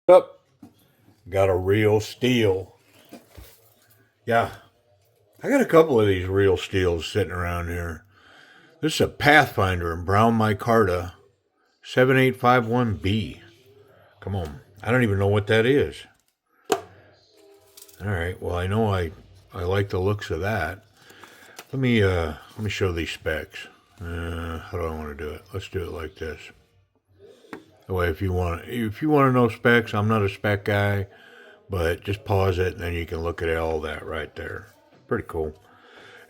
Up, got a real steel. Yeah, I got a couple of these real steels sitting around here. This is a Pathfinder in brown micarta 7851B. Come on, I don't even know what that is. All right, well I know I like the looks of that. Let me show these specs. How do I want to do it? Let's do it like this. That way, if you want to know specs, I'm not a spec guy, but just pause it and then you can look at all that right there. Pretty cool.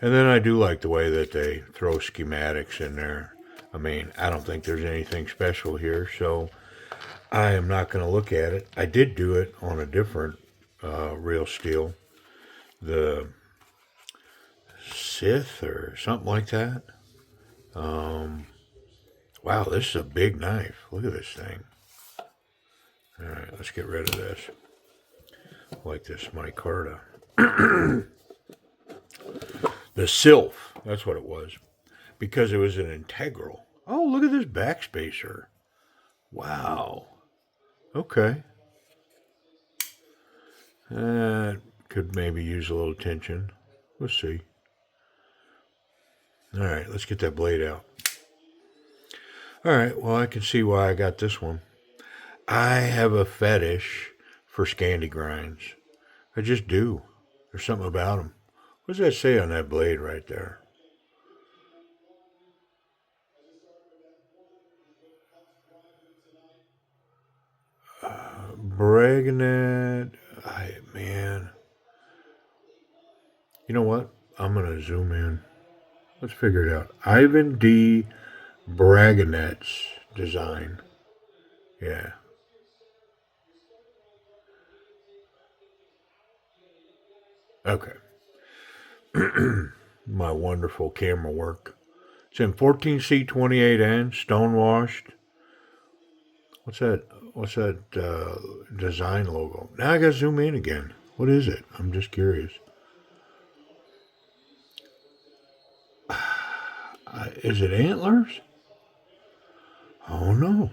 And then I do like the way that they throw schematics in there. I mean, I don't think there's anything special here, so I am not going to look at it. I did do it on a different real steel, the Sith or something like that. Wow, this is a big knife. Look at this thing. All right, let's get rid of this. Like this micarta. The Sylph, that's what it was. Because it was an integral. Oh, look at this backspacer. Wow. Okay. Could maybe use a little attention. Let's see. All right, let's get that blade out. All right, well, I can see why I got this one. I have a fetish for Scandi grinds. I just do. There's something about them. What does that say on that blade right there? Bragnet. Man. You know what? I'm going to zoom in. Let's figure it out. Ivan D. Braganet's design. Yeah. Okay. My wonderful camera work. It's in 14C28N, stone washed. What's that? What's that design logo? Now I gotta zoom in again. What is it? I'm just curious. Is it antlers? Oh no.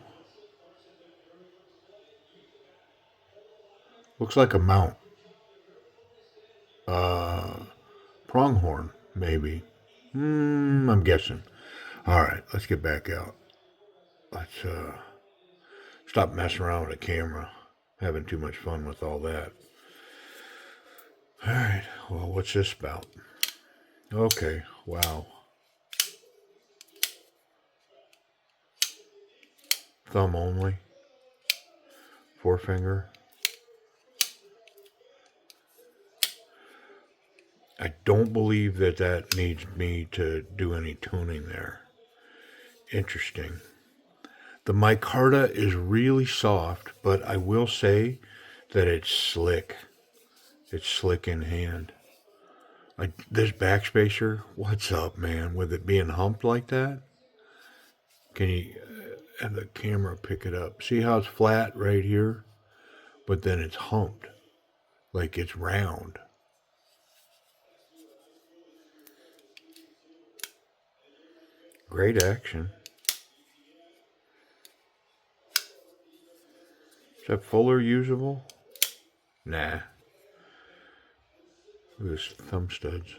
Looks like a mount. Uh, pronghorn, maybe. I'm guessing. All right, let's get back out. Let's stop messing around with the camera. Having too much fun with all that. All right, well, what's this about? Okay, wow. Thumb only. Forefinger. I don't believe that needs me to do any tuning there. Interesting. The micarta is really soft, but I will say that it's slick. It's slick in hand. This backspacer, what's up, man? With it being humped like that, can you have the camera pick it up? See how it's flat right here, but then it's humped, like it's round. Great action. Is that fuller usable? Nah. Look at this thumb studs.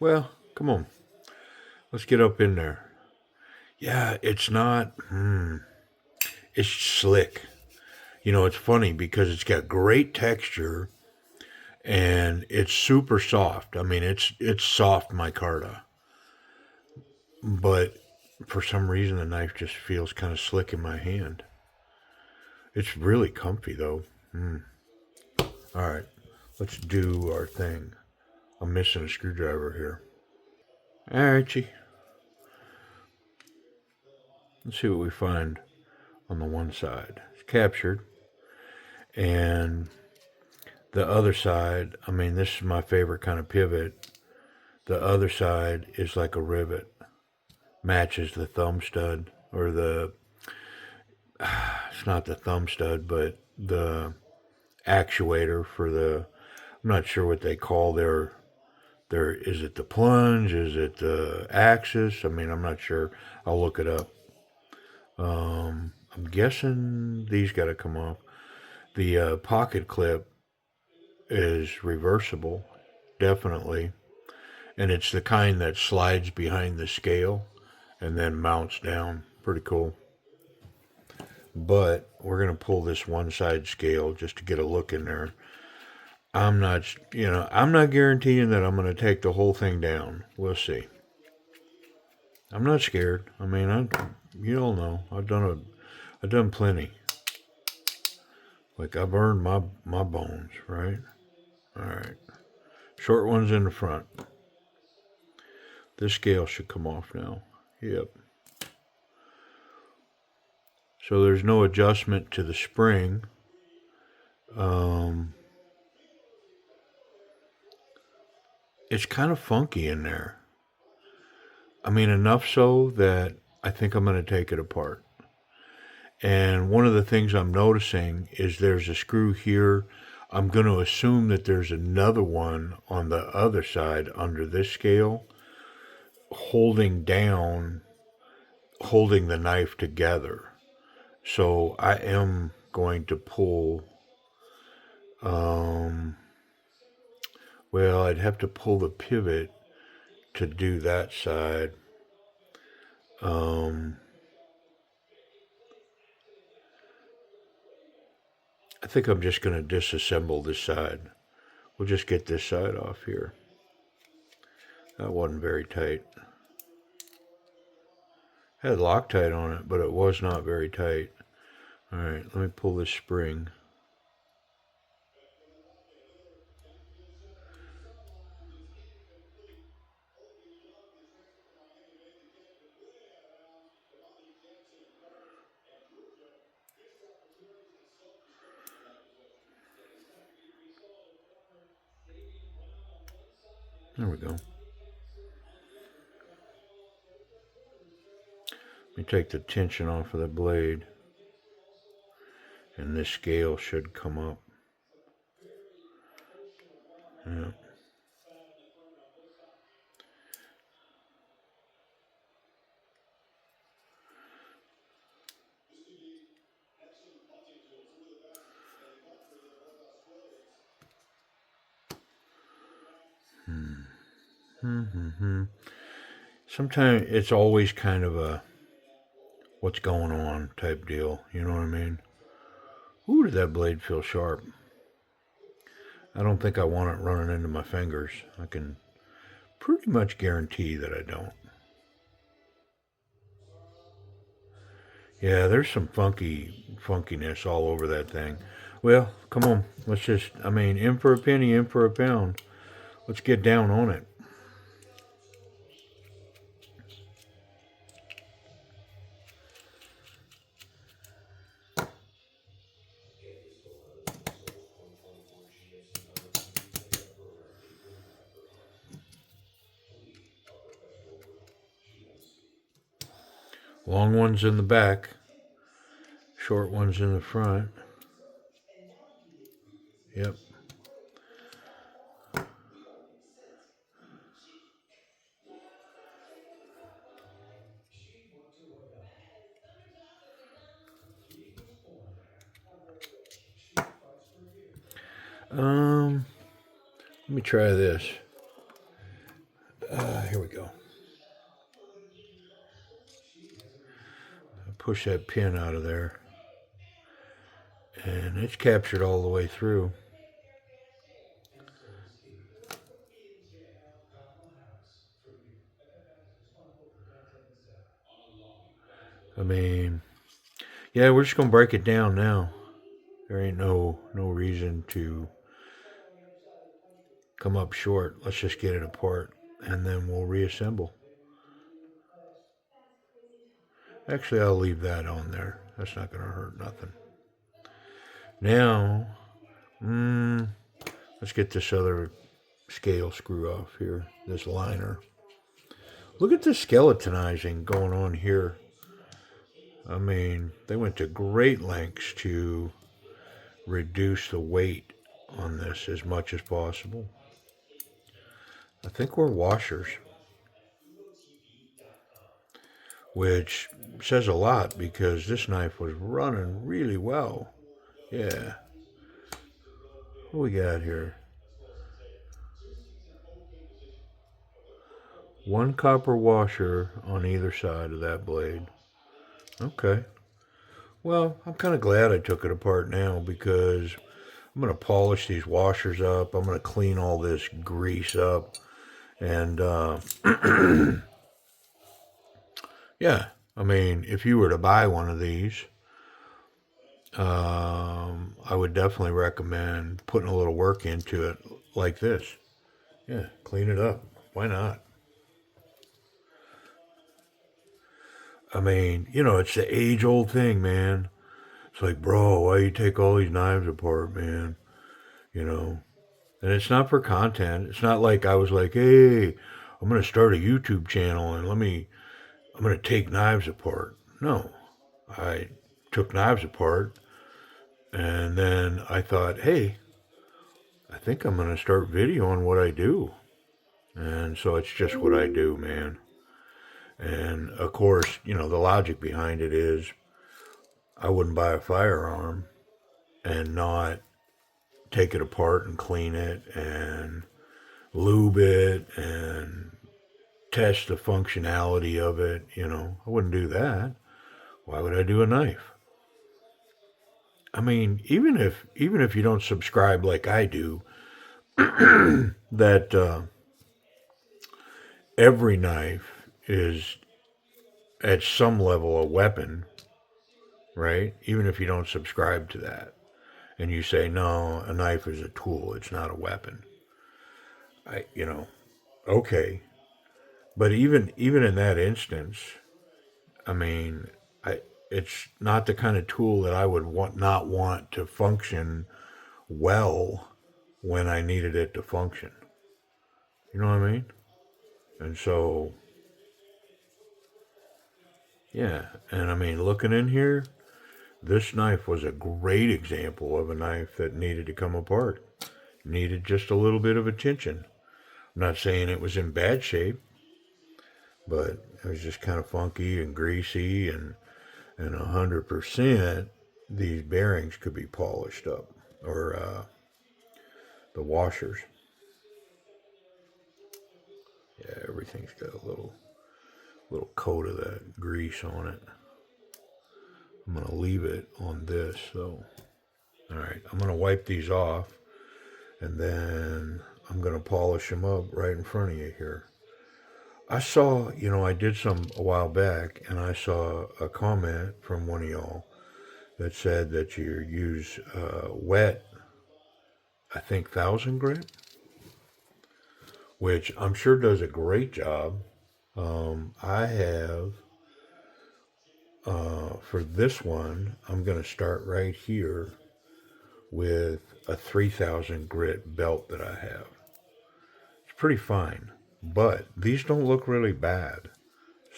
Well, come on. Let's get up in there. Yeah, it's not. It's slick. You know, it's funny because it's got great texture and it's super soft. I mean, it's soft micarta, but for some reason the knife just feels kind of slick in my hand. It's really comfy though. All right, let's do our thing. I'm missing a screwdriver here. All righty. Let's see what we find on the one side. It's captured. And the other side, I mean, this is my favorite kind of pivot. The other side is like a rivet. Matches the thumb stud or it's not the thumb stud, but the actuator for the, I'm not sure what they call Is it the plunge? Is it the axis? I mean, I'm not sure. I'll look it up. I'm guessing these got to come off. The pocket clip is reversible, definitely. And it's the kind that slides behind the scale and then mounts down. Pretty cool. But we're going to pull this one side scale just to get a look in there. I'm not guaranteeing that I'm going to take the whole thing down. We'll see. I'm not scared. I mean, you all know, I've done plenty. Like I've earned my bones, right? All right. Short ones in the front. This scale should come off now. Yep. So there's no adjustment to the spring. It's kind of funky in there. I mean, enough so that I think I'm going to take it apart. And one of the things I'm noticing is there's a screw here. I'm going to assume that there's another one on the other side under this scale holding the knife together. So I am going to pull, well, I'd have to pull the pivot to do that side. I think I'm just going to disassemble this side. We'll just get this side off here. That wasn't very tight. Had Loctite on it, but it was not very tight. All right, let me pull this spring. There we go. Let me take the tension off of the blade. And this scale should come up. Yeah. Sometimes it's always kind of a what's going on type deal. You know what I mean? Ooh, did that blade feel sharp? I don't think I want it running into my fingers. I can pretty much guarantee that I don't. Yeah, there's some funkiness all over that thing. Well, come on. In for a penny, in for a pound. Let's get down on it. Long ones in the back, short ones in the front. Yep. Let me try this. Here we go. Push that pin out of there. And it's captured all the way through. I mean, yeah, we're just gonna break it down now. There ain't no reason to come up short. Let's just get it apart and then we'll reassemble. Actually, I'll leave that on there. That's not gonna hurt nothing. Now, let's get this other scale screw off here, this liner. Look at the skeletonizing going on here. I mean, they went to great lengths to reduce the weight on this as much as possible. I think were washers, which says a lot because this knife was running really well. Yeah. What we got here? One copper washer on either side of that blade. Okay. Well, I'm kind of glad I took it apart now because I'm going to polish these washers up. I'm going to clean all this grease up. And, yeah, I mean, if you were to buy one of these, I would definitely recommend putting a little work into it like this. Yeah, clean it up. Why not? I mean, it's the age-old thing, man. It's like, bro, why you take all these knives apart, man? You know, and it's not for content. It's not like I was like, hey, I'm gonna start a YouTube channel and I'm gonna take knives apart. No, I took knives apart and then I thought, hey, I think I'm gonna start videoing what I do. And so it's just what I do, man. And of course, the logic behind it is I wouldn't buy a firearm and not take it apart and clean it and lube it and test the functionality of it. I wouldn't do that. Why would I do a knife? I mean, even if you don't subscribe like I do, that every knife is at some level a weapon, right? Even if you don't subscribe to that, and you say no, a knife is a tool; it's not a weapon. Okay, but even in that instance, I mean, it's not the kind of tool that I would not want to function well when I needed it to function. You know what I mean? And so, yeah. And I mean, looking in here, this knife was a great example of a knife that needed to come apart. Needed just a little bit of attention. I'm not saying it was in bad shape, but it was just kind of funky and greasy, and 100% these bearings could be polished up, or the washers. Yeah, everything's got a little coat of that grease on it. I'm gonna leave it on this though. All right, I'm gonna wipe these off, and then I'm gonna polish them up right in front of you here. I saw, I did some a while back, and I saw a comment from one of y'all that said that you use wet, I think 1,000 grit, which I'm sure does a great job. I have, for this one, I'm going to start right here with a 3,000 grit belt that I have. It's pretty fine, but these don't look really bad.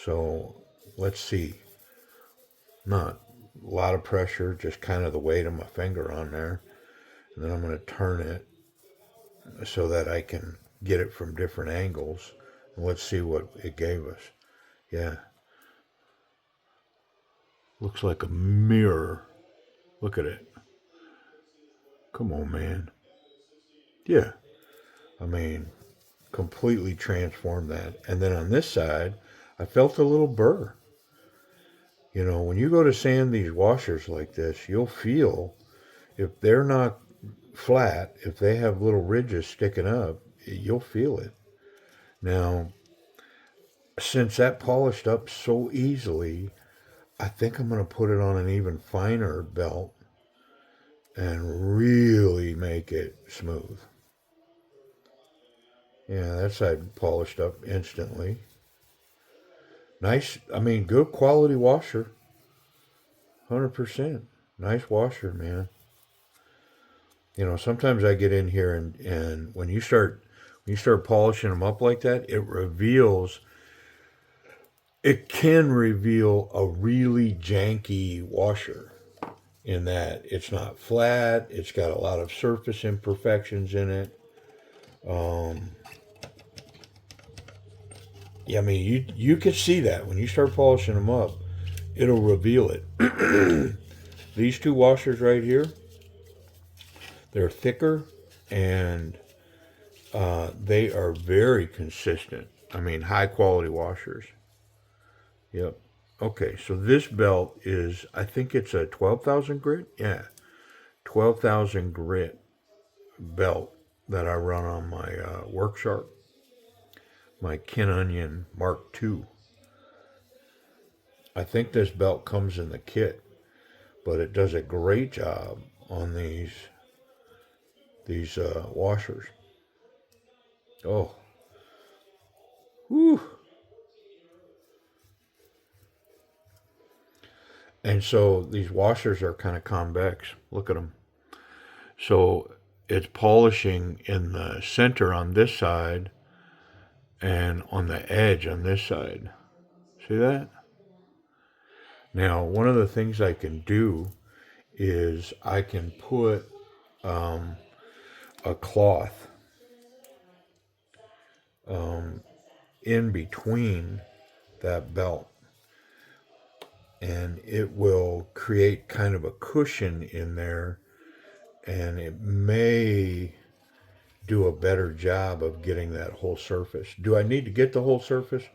So let's see. Not a lot of pressure, just kind of the weight of my finger on there. And then I'm going to turn it so that I can get it from different angles. And let's see what it gave us. Yeah. Looks like a mirror. Look at it. Come on, man. Yeah. I mean, completely transformed that. And then on this side, I felt a little burr. When you go to sand these washers like this, you'll feel if they're not flat, if they have little ridges sticking up, you'll feel it. Now, since that polished up so easily, I think I'm going to put it on an even finer belt and really make it smooth. Yeah, that side polished up instantly. Nice, I mean, good quality washer. 100%. Nice washer, man. Sometimes I get in here and when you start polishing them up like that, it can reveal a really janky washer in that it's not flat, it's got a lot of surface imperfections in it. Yeah, I mean, you can see that when you start polishing them up, it'll reveal it. These two washers right here, they're thicker and they are very consistent. I mean, high quality washers. Yep. Okay, so this belt is, I think it's a 12,000 grit. Yeah, 12,000 grit belt that I run on my work sharp, my Kin Onion Mark II. I think this belt comes in the kit, but it does a great job on these washers. Oh, whew. And so these washers are kind of convex. Look at them. So it's polishing in the center on this side and on the edge on this side. See that? Now, one of the things I can do is I can put a cloth in between that belt, and it will create kind of a cushion in there, and it may do a better job of getting that whole surface. Do I need to get the whole surface?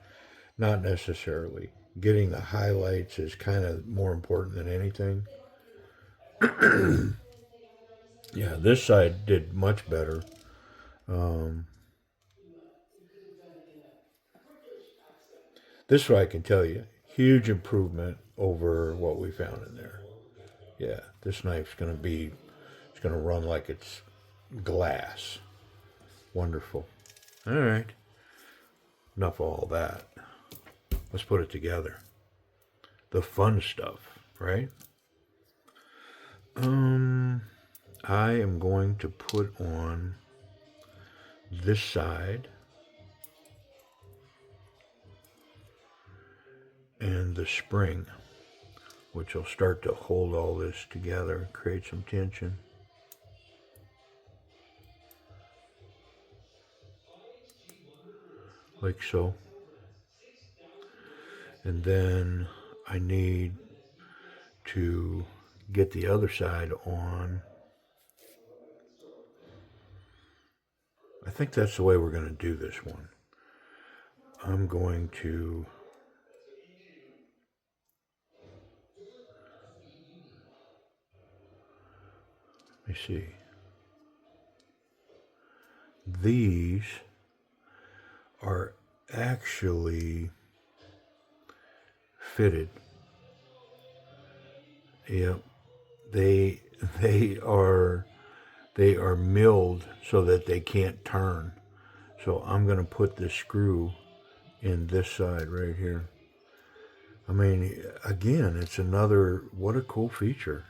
Not necessarily. Getting the highlights is kind of more important than anything. Yeah, this side did much better. Um, this way I can tell you, huge improvement over what we found in there. Yeah, this knife's it's gonna run like it's glass. Wonderful. All right, enough of all that. Let's put it together. The fun stuff, right? I am going to put on this side and the spring, which will start to hold all this together, create some tension. Like so. And then I need to get the other side on. I think that's the way we're going to do this one. I'm going to let me see. These are actually fitted. Yep. They they are they are milled so that they can't turn. So I'm going to put the screw in this side right here. I mean, again, it's another, what a cool feature.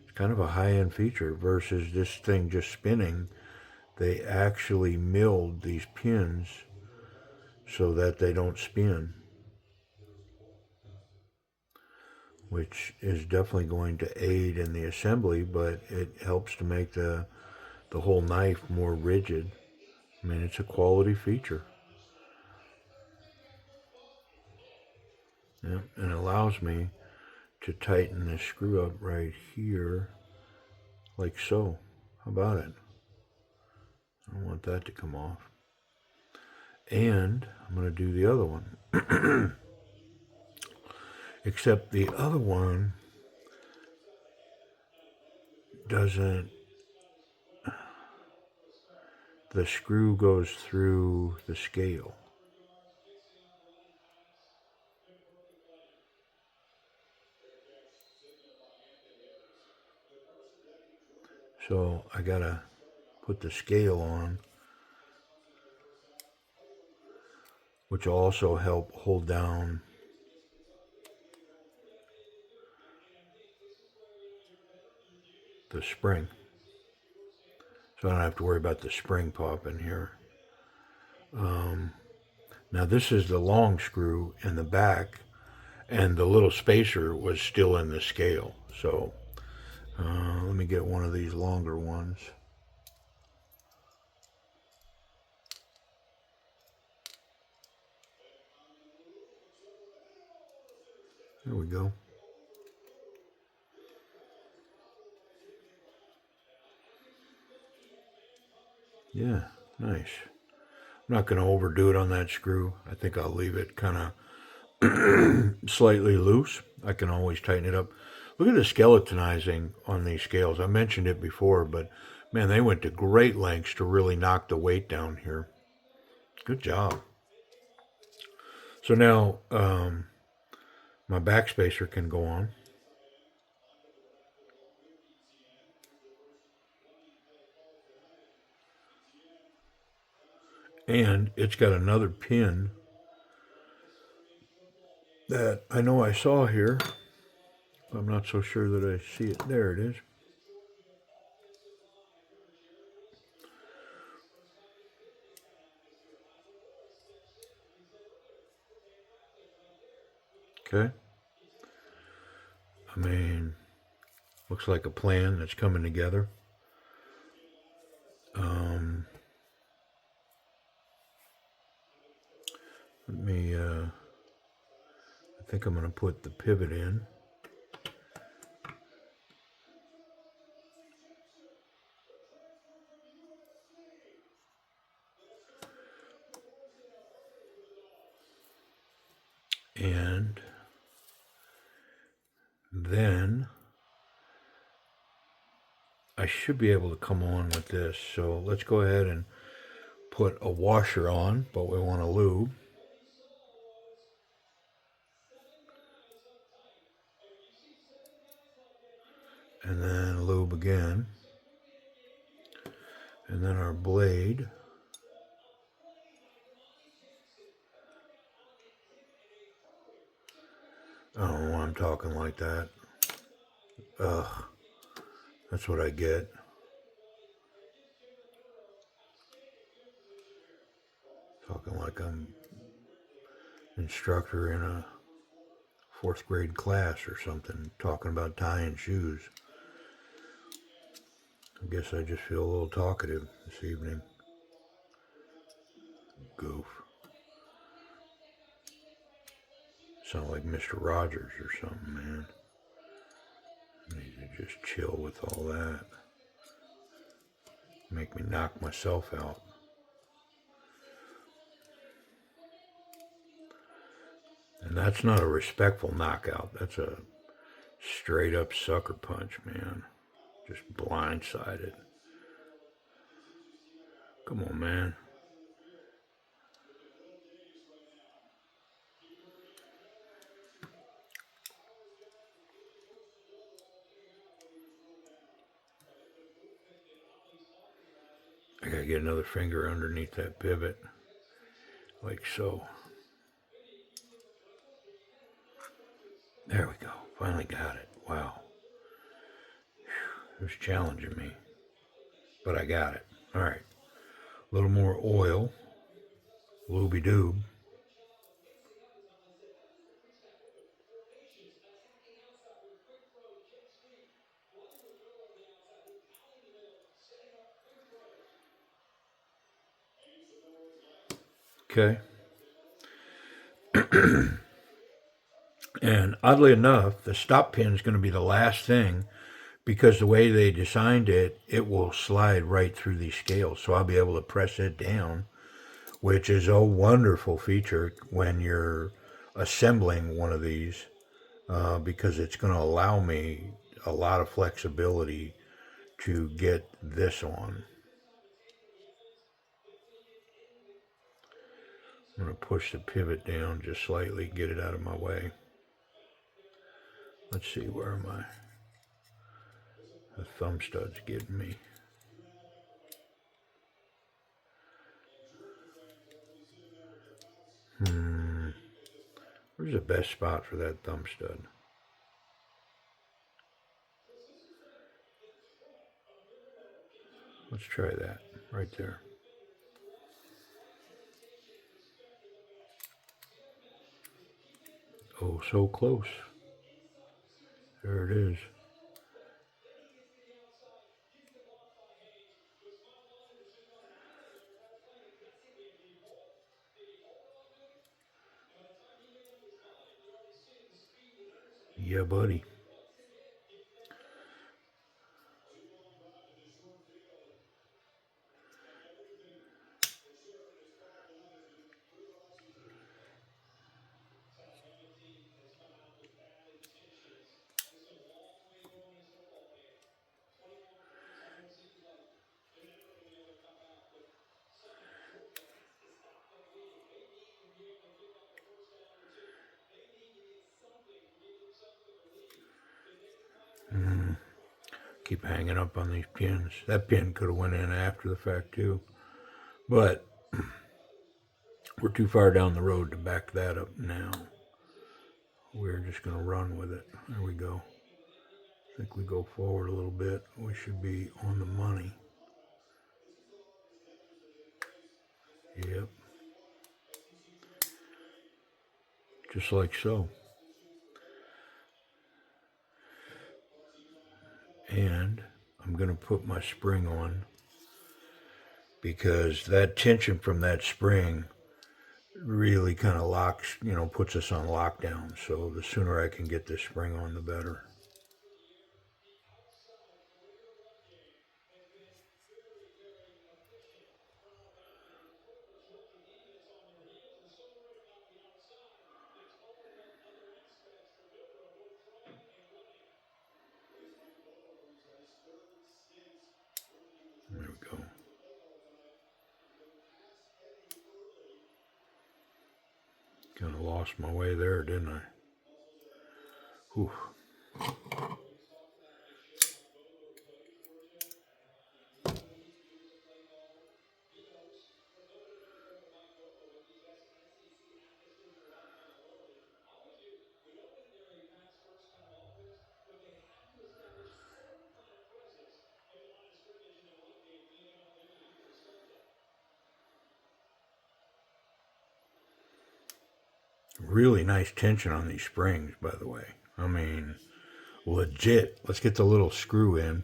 It's kind of a high-end feature versus this thing just spinning. They actually milled these pins so that they don't spin, which is definitely going to aid in the assembly, but it helps to make the whole knife more rigid. I mean, it's a quality feature. Yeah, and it allows me to tighten this screw up right here, like so. How about it? I don't want that to come off. And I'm going to do the other one. Except the other one doesn't, the screw goes through the scale. So I got to put the scale on, which will also help hold down the spring. So I don't have to worry about the spring popping here. Now this is the long screw in the back, and the little spacer was still in the scale. So let me get one of these longer ones. There we go. Yeah, nice. I'm not going to overdo it on that screw. I think I'll leave it kind of slightly loose. I can always tighten it up. Look at the skeletonizing on these scales. I mentioned it before, but man, they went to great lengths to really knock the weight down here. Good job. So now my backspacer can go on. And it's got another pin that I know I saw here. I'm not so sure that I see it. There it is. Okay. I mean, looks like a plan that's coming together. Let me, I think I'm going to put the pivot in. And then I should be able to come on with this. So let's go ahead and put a washer on, but we want to lube. And then lube again. And then our blade. I don't know why I'm talking like that. Ugh. That's what I get. Talking like I'm an instructor in a 4th grade class or something, talking about tying shoes. I guess I just feel a little talkative this evening. Goof. Sound like Mr. Rogers or something, man. I need to just chill with all that. Make me knock myself out. And that's not a respectful knockout. That's a straight up sucker punch, man. Just blindsided. Come on, man. I gotta get another finger underneath that pivot. Like so. There we go. Finally got it. Wow. It was challenging me. But I got it. Alright. A little more oil. Looby doob. Okay. And oddly enough, the stop pin is going to be the last thing because the way they designed it, it will slide right through these scales. So I'll be able to press it down, which is a wonderful feature when you're assembling one of these because it's going to allow me a lot of flexibility to get this on. I'm going to push the pivot down just slightly, get it out of my way. Let's see, where am I? The thumb stud's getting me. Where's the best spot for that thumb stud? Let's try that right there. Oh, so close. There it is. Yeah, buddy. Keep hanging up on these pins. That pin could have went in after the fact too. But we're too far down the road to back that up now. We're just going to run with it. There we go. I think we go forward a little bit. We should be on the money. Yep. Just like so. And I'm going to put my spring on because that tension from that spring really kind of locks, puts us on lockdown. So the sooner I can get this spring on, the better. There we go. Kind of lost my way there, didn't I? Whew. Really nice tension on these springs, by the way. I mean, legit. Let's get the little screw in.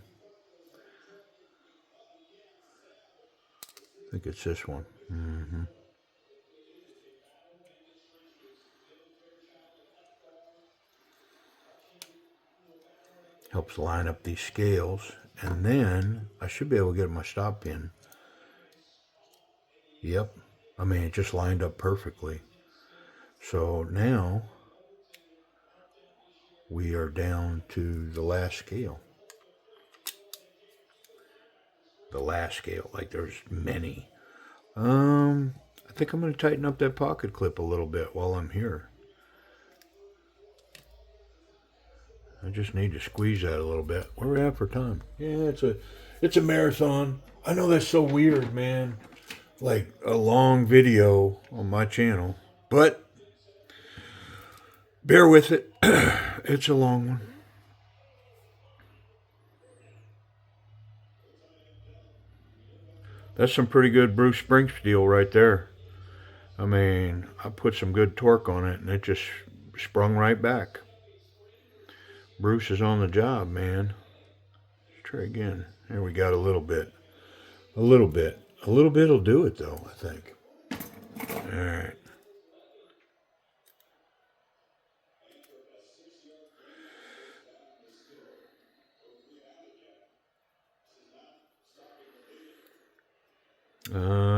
I think it's this one. Mm-hmm. Helps line up these scales. And then I should be able to get my stop pin. Yep. I mean, it just lined up perfectly. So now we are down to the last scale. The last scale, like there's many. I think I'm going to tighten up that pocket clip a little bit while I'm here. I just need to squeeze that a little bit. Where are we at for time? Yeah, it's a marathon. I know that's so weird, man. Like a long video on my channel, but bear with it. It's a long one. That's some pretty good Bruce Spring steel right there. I mean, I put some good torque on it, and it just sprung right back. Bruce is on the job, man. Let's try again. There we got a little bit. A little bit. A little bit will do it, though, I think. All right.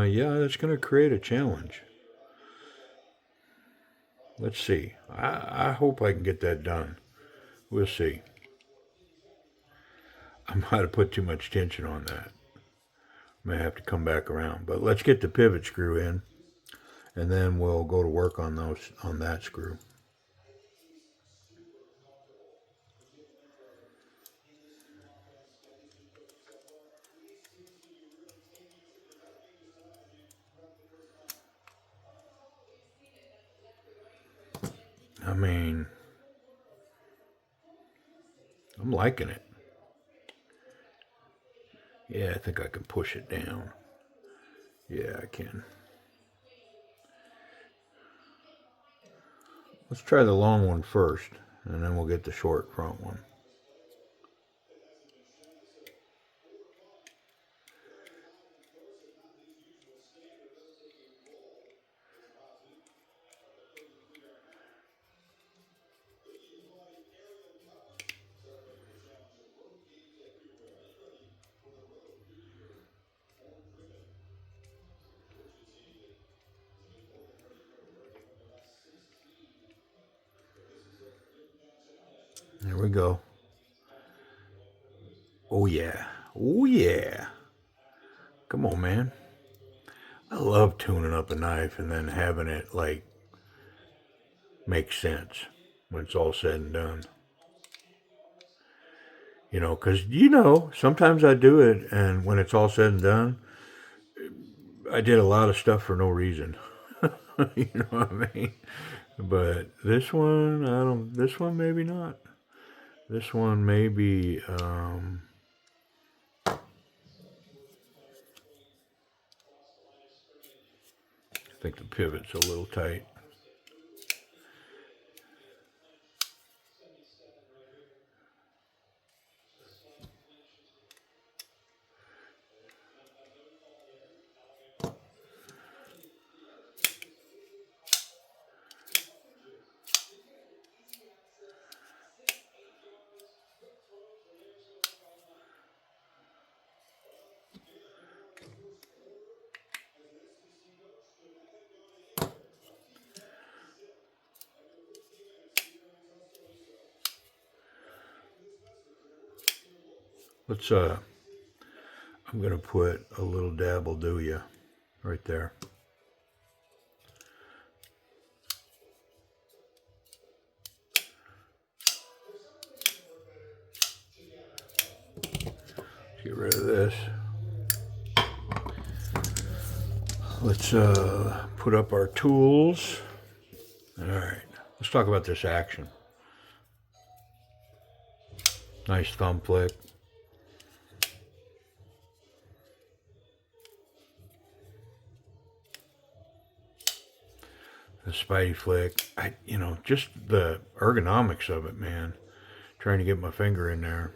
Yeah, that's going to create a challenge. Let's see. I hope I can get that done. We'll see. I might have put too much tension on that. May have to come back around. But let's get the pivot screw in, and then we'll go to work on that screw. I mean, I'm liking it. Yeah, I think I can push it down. Yeah, I can. Let's try the long one first, and then we'll get the short front one. There we go. Oh yeah. Oh yeah. Come on, man. I love tuning up a knife and then having it like make sense when it's all said and done. You know, because sometimes I do it, and when it's all said and done, I did a lot of stuff for no reason. You know what I mean? But this one, I don't. This one, maybe not. This one, maybe. I think the pivot's a little tight. Let's. I'm gonna put a little dab will do ya right there. Get rid of this. Let's put up our tools. All right. Let's talk about this action. Nice thumb flick. The spidey flick. Just the ergonomics of it, man. Trying to get my finger in there.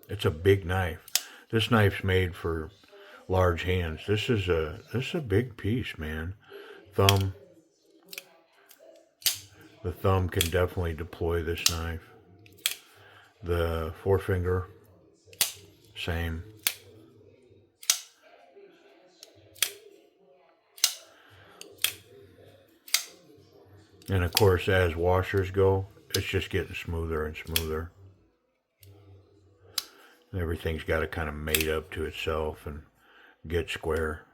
It's a big knife. This knife's made for large hands. This is a big piece, man. Thumb. The thumb can definitely deploy this knife. The forefinger, same. And of course, as washers go, it's just getting smoother and smoother. Everything's got to kind of mate up to itself and get square.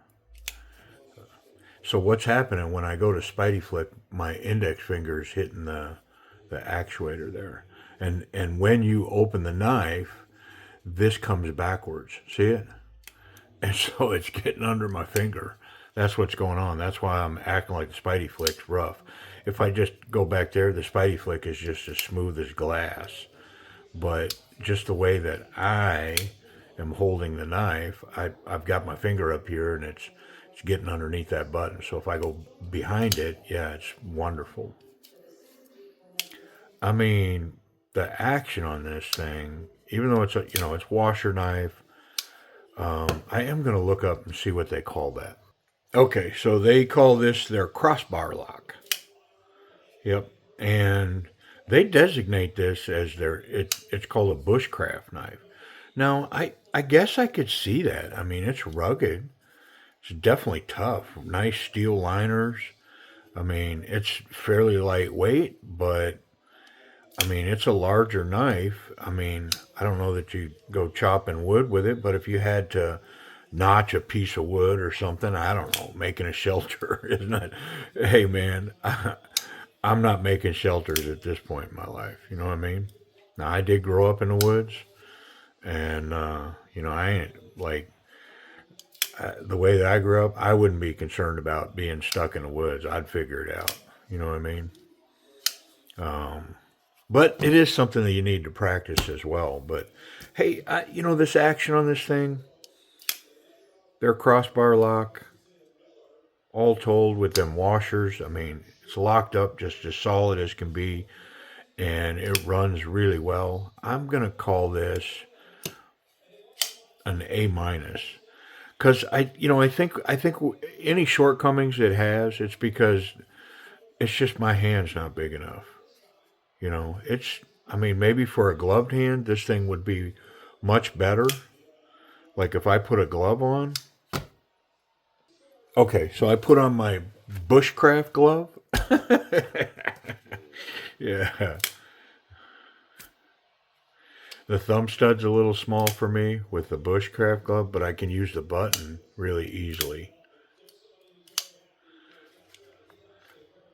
So what's happening when I go to spidey flick, my index finger is hitting the actuator there. And when you open the knife, this comes backwards. See it? And so it's getting under my finger. That's what's going on. That's why I'm acting like the spidey flick's rough. If I just go back there, the spidey flick is just as smooth as glass. But just the way that I am holding the knife, I've got my finger up here and it's getting underneath that button. So if I go behind it, yeah, it's wonderful. I mean, the action on this thing, even though it's washer knife, I am going to look up and see what they call that. Okay, so they call this their crossbar lock. Yep, and they designate this as it's called a bushcraft knife. Now, I guess I could see that. I mean, it's rugged. It's definitely tough. Nice steel liners. I mean, it's fairly lightweight, but I mean, it's a larger knife. I mean, I don't know that you go chopping wood with it, but if you had to notch a piece of wood or something, I don't know, making a shelter, isn't it? Hey, man, I'm not making shelters at this point in my life. You know what I mean? Now, I did grow up in the woods, and, I ain't like the way that I grew up, I wouldn't be concerned about being stuck in the woods. I'd figure it out. You know what I mean? But it is something that you need to practice as well. But hey, this action on this thing, their crossbar lock, all told with them washers, I mean, it's locked up just as solid as can be, and it runs really well. I'm going to call this an A minus. Because I think any shortcomings it has, it's because it's just my hand's not big enough. I mean, maybe for a gloved hand, this thing would be much better. Like if I put a glove on. Okay, so I put on my bushcraft glove. Yeah. The thumb stud's a little small for me with the bushcraft glove, but I can use the button really easily.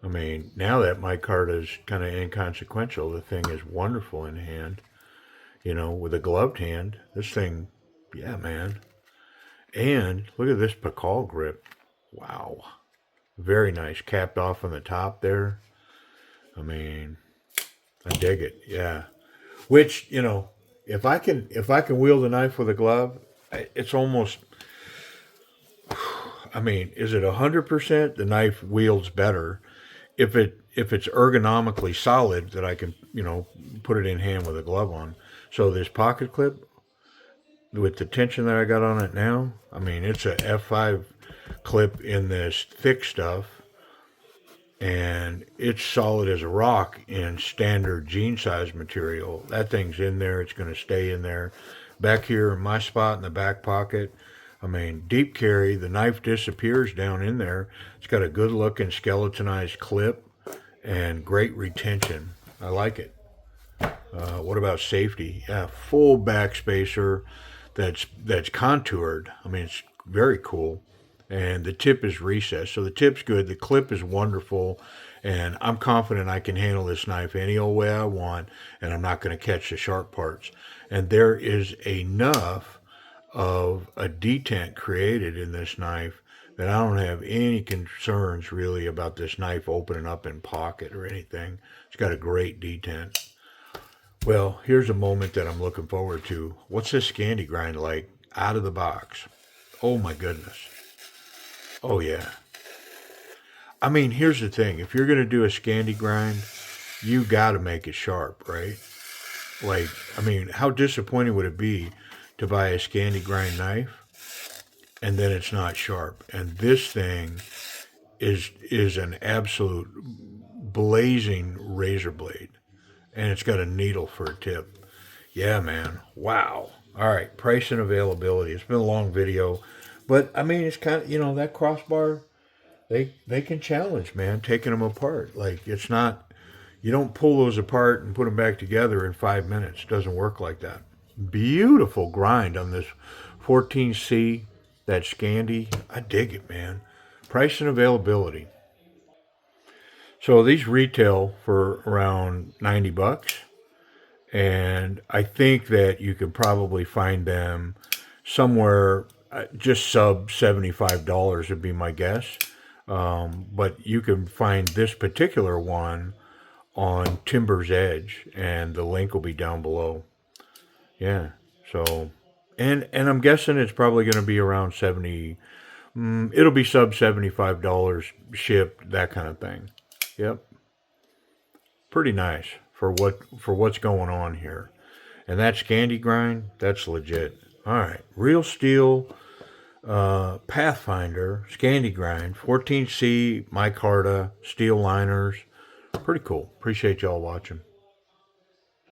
I mean, now that micarta is kind of inconsequential, the thing is wonderful in hand. You know, with a gloved hand, this thing, yeah, man. And look at this Pakal grip. Wow. Very nice. Capped off on the top there. I mean, I dig it. Yeah. Which, you know, if I can wield a knife with a glove, it's almost, I mean, is it 100%? The knife wields better. If it's ergonomically solid that I can, you know, put it in hand with a glove on. So this pocket clip with the tension that I got on it now, I mean, it's a F5 clip in this thick stuff, and it's solid as a rock in standard jean size material. That thing's in there. It's going to stay in there. Back here in my spot in the back pocket, I mean, deep carry, the knife disappears down in there. It's got a good looking skeletonized clip and great retention. I like it. What about safety? Yeah, full back spacer that's contoured. I mean, it's very cool. And the tip is recessed, so the tip's good. The clip is wonderful, and I'm confident I can handle this knife any old way I want, and I'm not going to catch the sharp parts. And there is enough of a detent created in this knife that I don't have any concerns really about this knife opening up in pocket or anything. It's got a great detent. Well, here's a moment that I'm looking forward to. What's this Scandi grind like out of the box? Oh my goodness. Oh yeah. I mean, here's the thing. If you're going to do a Scandi grind, you got to make it sharp, right? Like, I mean, how disappointing would it be to buy a Scandi grind knife and then it's not sharp? And this thing is an absolute blazing razor blade, and it's got a needle for a tip. Yeah, man. Wow. All right, price and availability. It's been a long video, but I mean, it's kind of, you know, that crossbar, they can challenge, man, taking them apart. Like, it's not, you don't pull those apart and put them back together in 5 minutes. It doesn't work like that. Beautiful grind on this 14C, that Scandi. I dig it, man. Price and availability. So these retail for around 90 bucks. And I think that you can probably find them somewhere just sub $75 would be my guess. But you can find this particular one on Timber's Edge, and the link will be down below. Yeah. So, and I'm guessing it's probably going to be around 70. It'll be sub $75 shipped, that kind of thing. Yep. Pretty nice for what's going on here. And that Scandi grind, that's legit. All right, Real Steel Pathfinder Scandi grind, 14C micarta steel liners. Pretty cool. Appreciate y'all watching.